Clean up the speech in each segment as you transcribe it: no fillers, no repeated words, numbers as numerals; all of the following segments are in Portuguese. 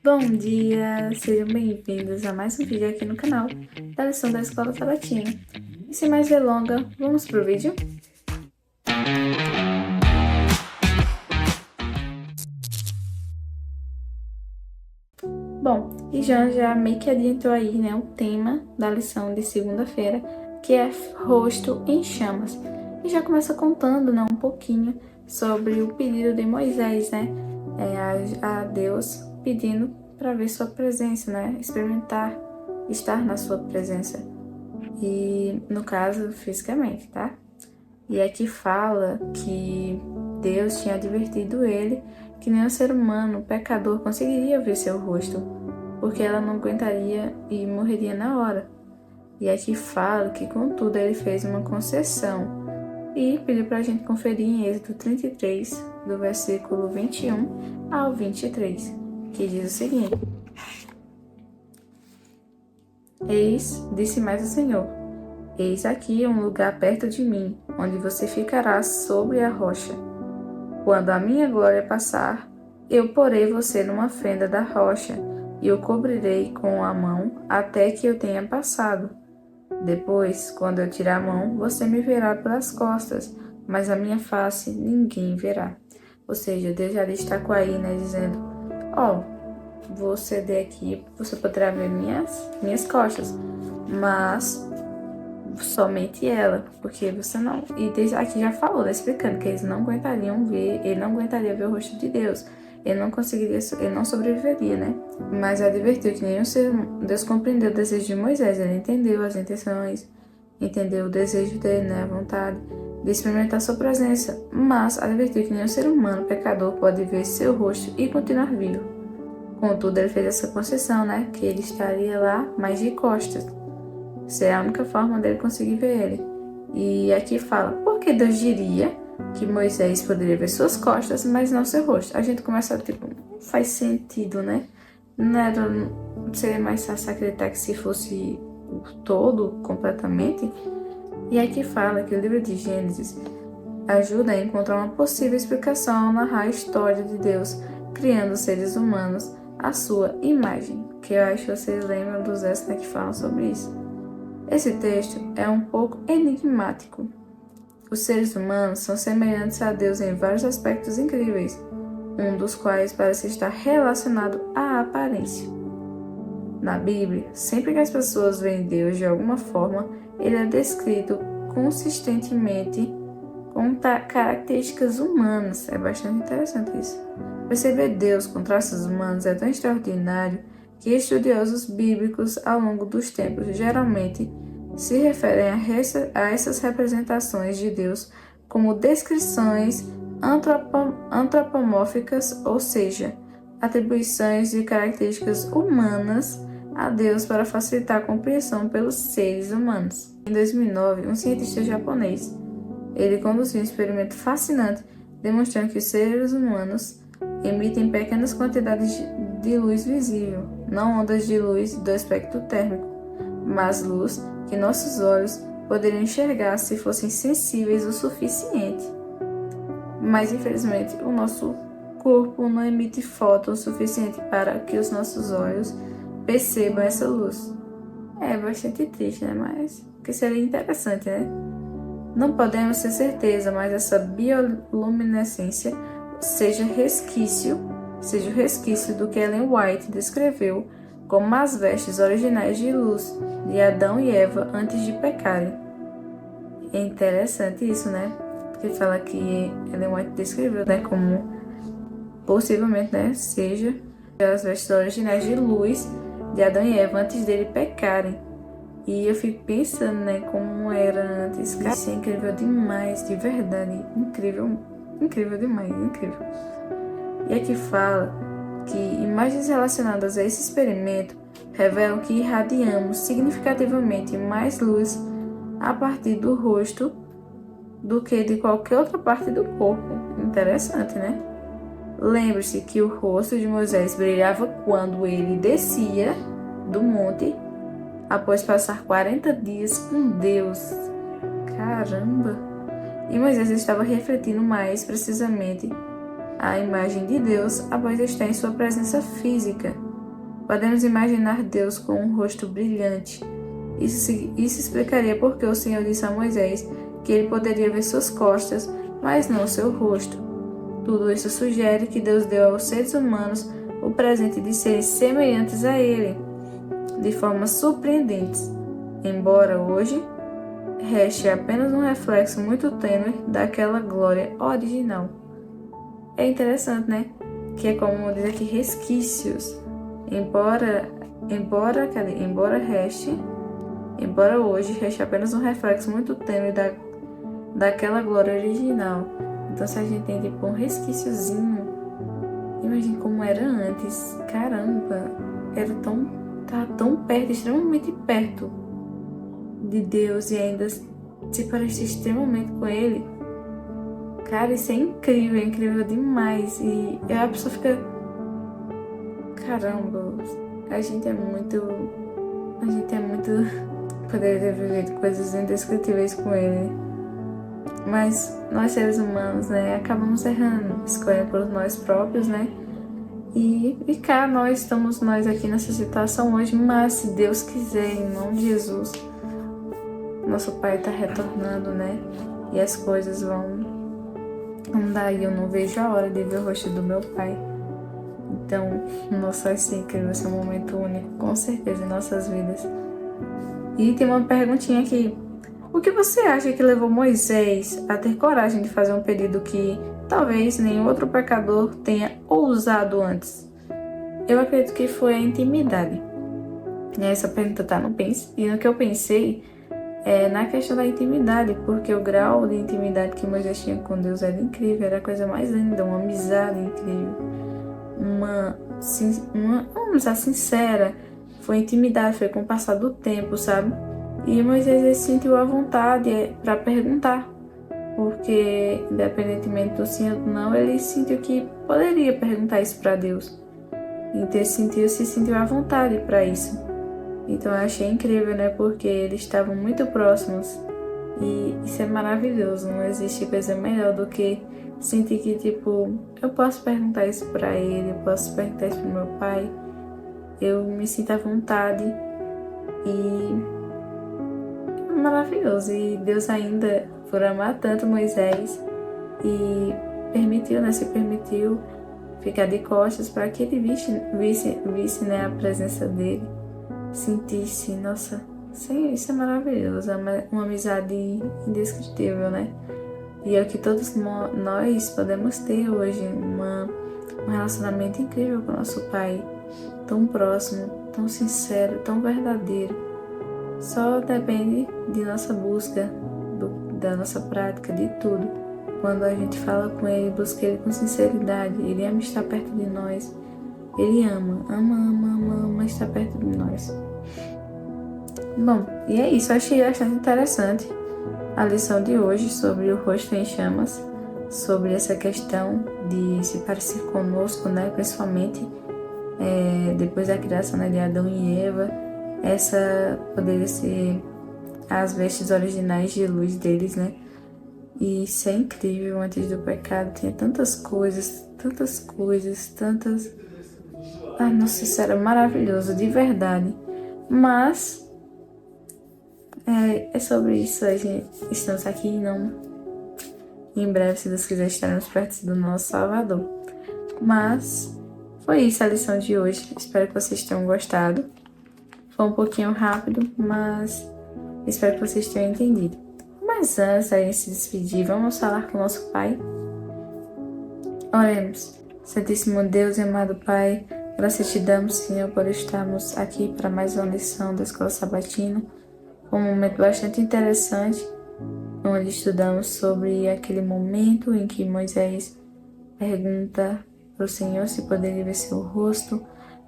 Bom dia, sejam bem-vindos a mais um vídeo aqui no canal da lição da Escola Sabatina. E sem mais delongas, vamos pro vídeo? Bom, e já meio que adiantou aí, né, o tema da lição de segunda-feira, que é rosto em chamas. E já começa contando, né, um pouquinho sobre o pedido de Moisés, né, a Deus pedindo para ver sua presença, né, experimentar estar na sua presença. E no caso, fisicamente, tá? E aqui fala que Deus tinha advertido ele que nenhum ser humano pecador conseguiria ver seu rosto, porque ela não aguentaria e morreria na hora. E aqui fala que, contudo, ele fez uma concessão e pediu para a gente conferir em Êxodo 33, do versículo 21 ao 23, que diz o seguinte: Eis, disse mais o Senhor, eis aqui um lugar perto de mim, onde você ficará sobre a rocha. Quando a minha glória passar, eu porei você numa fenda da rocha e o cobrirei com a mão até que eu tenha passado. Depois, quando eu tirar a mão, você me verá pelas costas, mas a minha face ninguém verá. Ou seja, Deus já destacou aí, né, dizendo: vou ceder aqui, você poderá ver minhas costas, mas somente ela, porque você não. E Deus aqui já falou, né, explicando que eles não aguentariam ver, ele não aguentaria ver o rosto de Deus. Ele não conseguiria, ele não sobreviveria, né? Mas advertiu que nenhum ser humano. Deus compreendeu o desejo de Moisés, ele entendeu as intenções, entendeu o desejo dele, né? A vontade de experimentar sua presença, mas advertiu que nenhum ser humano pecador pode ver seu rosto e continuar vivo. Contudo, ele fez essa concessão, né? Que ele estaria lá, mas de costas. Seria a única forma dele conseguir ver ele. E aqui fala, por que Deus diria que Moisés poderia ver suas costas, mas não seu rosto? A gente começa, faz sentido, né? Seria mais fácil acreditar que se fosse o todo, completamente. E aqui fala que o livro de Gênesis ajuda a encontrar uma possível explicação ao narrar a história de Deus criando seres humanos à sua imagem, que eu acho que vocês lembram dos versos que falam sobre isso. Esse texto é um pouco enigmático. Os seres humanos são semelhantes a Deus em vários aspectos incríveis, um dos quais parece estar relacionado à aparência. Na Bíblia, sempre que as pessoas veem Deus de alguma forma, ele é descrito consistentemente com características humanas. É bastante interessante isso. Perceber Deus com traços humanos é tão extraordinário que estudiosos bíblicos ao longo dos tempos geralmente se referem a essas representações de Deus como descrições antropomórficas, ou seja, atribuições de características humanas a Deus para facilitar a compreensão pelos seres humanos. Em 2009, um cientista japonês ele conduziu um experimento fascinante demonstrando que os seres humanos emitem pequenas quantidades de luz visível, não ondas de luz do espectro térmico, mas luz que nossos olhos poderiam enxergar se fossem sensíveis o suficiente. Mas infelizmente o nosso corpo não emite fóton o suficiente para que os nossos olhos percebam essa luz. É bastante triste, né? Mas que seria interessante, né? Não podemos ter certeza, mas essa bioluminescência seja o resquício do que Ellen White descreveu como as vestes originais de luz de Adão e Eva antes de pecarem. É interessante isso, né? Porque fala que Ellen White descreveu, né, como possivelmente, né, seja as vestes originais de luz de Adão e Eva antes dele pecarem. E eu fico pensando, né, como era antes. Cara, isso é incrível demais, de verdade. Incrível, incrível demais, incrível. E aqui fala que imagens relacionadas a esse experimento revelam que irradiamos significativamente mais luz a partir do rosto do que de qualquer outra parte do corpo. Interessante, né? Lembre-se que o rosto de Moisés brilhava quando ele descia do monte após passar 40 dias com Deus. Caramba! E Moisés estava refletindo mais precisamente a imagem de Deus após estar em sua presença física. Podemos imaginar Deus com um rosto brilhante. Isso explicaria por que o Senhor disse a Moisés que ele poderia ver suas costas, mas não seu rosto. Tudo isso sugere que Deus deu aos seres humanos o presente de serem semelhantes a Ele, de formas surpreendentes, embora hoje reste apenas um reflexo muito tênue daquela glória original. É interessante, né? Que é como diz aqui, resquícios. Embora hoje reste apenas um reflexo muito tênue daquela glória original. Então, se a gente tem tipo um resquíciozinho, imagine como era antes. Caramba, tava tão perto, extremamente perto de Deus e ainda se parece extremamente com Ele. Cara, isso é incrível demais. E a pessoa fica, caramba, a gente é muito poderia ter vivido coisas indescritíveis com Ele. Mas nós seres humanos, né, acabamos errando, escolhendo por nós próprios, né? E cá estamos nós aqui nessa situação hoje, mas se Deus quiser, em nome de Jesus, nosso Pai está retornando, né? E as coisas vão dar e eu não vejo a hora de ver o rosto do meu Pai. Então, nossa, vai ser incrível, vai ser um momento único, com certeza, em nossas vidas. E tem uma perguntinha aqui. O que você acha que levou Moisés a ter coragem de fazer um pedido que talvez nenhum outro pecador tenha ousado antes? Eu acredito que foi a intimidade. Essa pergunta tá no que eu pensei é na questão da intimidade, porque o grau de intimidade que Moisés tinha com Deus era incrível, era a coisa mais linda, uma amizade incrível, uma amizade sincera, foi intimidade, foi com o passar do tempo, sabe? E Moisés sentiu a vontade para perguntar, porque independentemente do sim ou do não, ele sentiu que poderia perguntar isso para Deus. Então ele se sentiu à vontade para isso. Então eu achei incrível, né? Porque eles estavam muito próximos e isso é maravilhoso. Não existe coisa melhor do que sentir que, tipo, eu posso perguntar isso para ele, eu posso perguntar isso pro meu pai. Eu me sinto à vontade e maravilhoso. E Deus ainda, por amar tanto Moisés, e se permitiu ficar de costas para que ele visse, né, a presença dele, sentisse, nossa, isso é maravilhoso, é uma amizade indescritível, né? E é o que todos nós podemos ter hoje, um relacionamento incrível com o nosso Pai, tão próximo, tão sincero, tão verdadeiro. Só depende de nossa busca, da nossa prática, de tudo. Quando a gente fala com Ele, busca Ele com sinceridade, Ele ama estar perto de nós. Ele ama estar perto de nós. Bom, e é isso. Eu achei bastante interessante a lição de hoje sobre o rosto em chamas, sobre essa questão de se parecer conosco, né? Principalmente depois da criação, né, de Adão e Eva. Essa poderia ser as vestes originais de luz deles, né? E isso é incrível. Antes do pecado tinha tantas coisas. Ai, nossa, isso era maravilhoso, de verdade. Mas é sobre isso. Estamos aqui e não. Em breve, se Deus quiser, estaremos perto do nosso Salvador. Mas foi isso a lição de hoje. Espero que vocês tenham gostado. Foi um pouquinho rápido, mas espero que vocês tenham entendido. Mas antes da gente se despedir, vamos falar com o nosso Pai. Oremos. Santíssimo Deus e amado Pai, graças te damos, Senhor, por estarmos aqui para mais uma lição da Escola Sabatina. Um momento bastante interessante, onde estudamos sobre aquele momento em que Moisés pergunta para o Senhor se poderia ver seu rosto,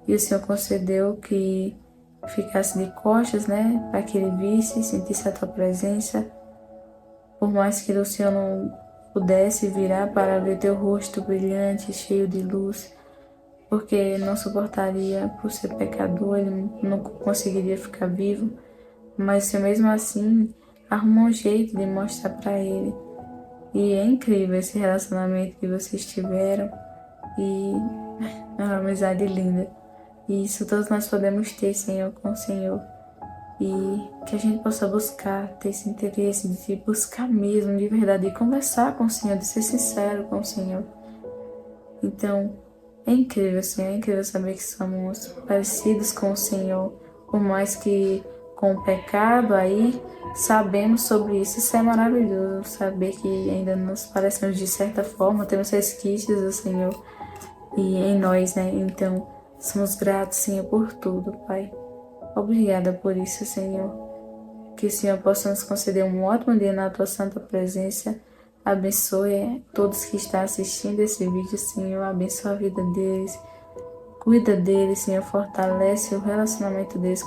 e o Senhor concedeu que ficasse de costas, né, para que ele visse e sentisse a tua presença. Por mais que o Senhor não pudesse virar para ver teu rosto brilhante, cheio de luz, porque não suportaria por ser pecador, ele não conseguiria ficar vivo, mas o Senhor mesmo assim arrumou um jeito de mostrar para ele. E é incrível esse relacionamento que vocês tiveram e é uma amizade linda. E isso todos nós podemos ter, Senhor, com o Senhor. E que a gente possa buscar, ter esse interesse de buscar mesmo, de verdade, de conversar com o Senhor, de ser sincero com o Senhor. Então, é incrível, Senhor, é incrível saber que somos parecidos com o Senhor, por mais que com o pecado aí, sabemos sobre isso. Isso é maravilhoso, saber que ainda nos parecemos de certa forma, temos resquícios do Senhor e em nós, né? Então, somos gratos, Senhor, por tudo, Pai. Obrigada por isso, Senhor. Que o Senhor possa nos conceder um ótimo dia na Tua santa presença. Abençoe todos que estão assistindo esse vídeo, Senhor. Abençoe a vida deles. Cuida deles, Senhor. Fortalece o relacionamento deles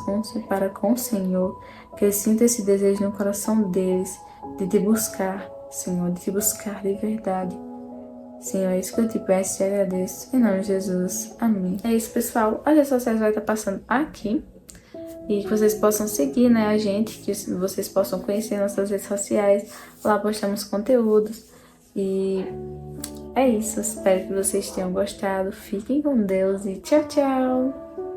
para com o Senhor. Que eles sintam esse desejo no coração deles de te buscar, Senhor. De te buscar de verdade. Senhor, é isso que eu te peço e agradeço. Em nome de Jesus. Amém. É isso, pessoal. As redes sociais vai estar passando aqui. E que vocês possam seguir, né, a gente, que vocês possam conhecer nossas redes sociais. Lá postamos conteúdos. E é isso. Espero que vocês tenham gostado. Fiquem com Deus e tchau, tchau!